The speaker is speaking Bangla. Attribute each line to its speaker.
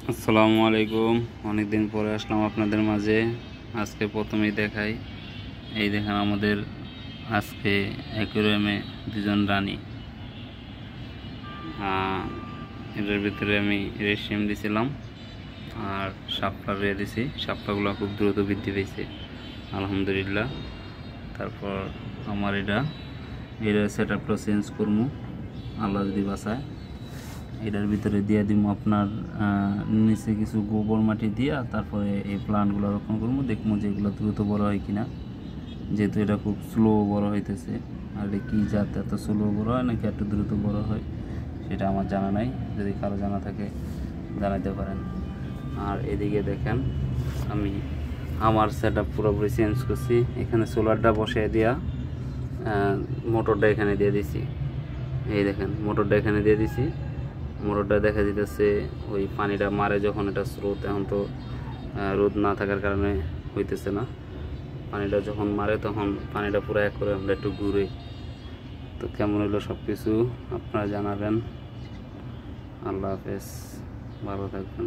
Speaker 1: আসসালামু আলাইকুম। অনেক দিন পরে আসলাম আপনাদের মাঝে। আজকে প্রথমেই দেখাই, এই দেখেন আমাদের আজকে অ্যাকুয়ারিয়ামে দুজন রানী। এটার ভিতরে আমি রেশম দিছিলাম আর শাপলা রয়ে দিছি। শাপলাগুলো খুব দ্রুত বৃদ্ধি পেয়েছে আলহামদুলিল্লাহ। তারপর আমার এটা সেট আপটা চেঞ্জ করবো আল্লাহ যদি বাঁচায়। এটার ভিতরে দিয়ে দিব আপনার নিচে কিছু গোবর মাটি দিয়া, তারপরে এই প্লান্টগুলো রোপণ করবো। দেখবো যে এগুলো দ্রুত বড় হয় কিনা, যেহেতু এটা খুব স্লো বড় হইতেছে। আর এটা কী জাত, এত স্লো বড় হয় নাকি এত দ্রুত বড় হয় সেটা আমার জানা নাই। যদি কারো জানা থাকে জানাতে পারেন। আর এদিকে দেখেন আমি আমার সেট আপ পুরোপুরি চেঞ্জ করছি। এখানে সোলারটা বসিয়ে দেওয়া, মোটরটা এখানে দিয়ে দিছি। এই দেখেন মোটরটা এখানে দিয়ে দিছি। মোটরটা দেখা যেতেছে ওই পানিটা মারে যখন, এটা স্রোত, এখন তো রোদ না থাকার কারণে হইতেছে না। পানিটা যখন মারে তখন পানিটা পুরো এক করে আমরা একটু ঘুরে। তো কেমন হলো সব কিছু আপনারা জানাবেন। আল্লাহ হাফেজ, ভালো থাকবেন।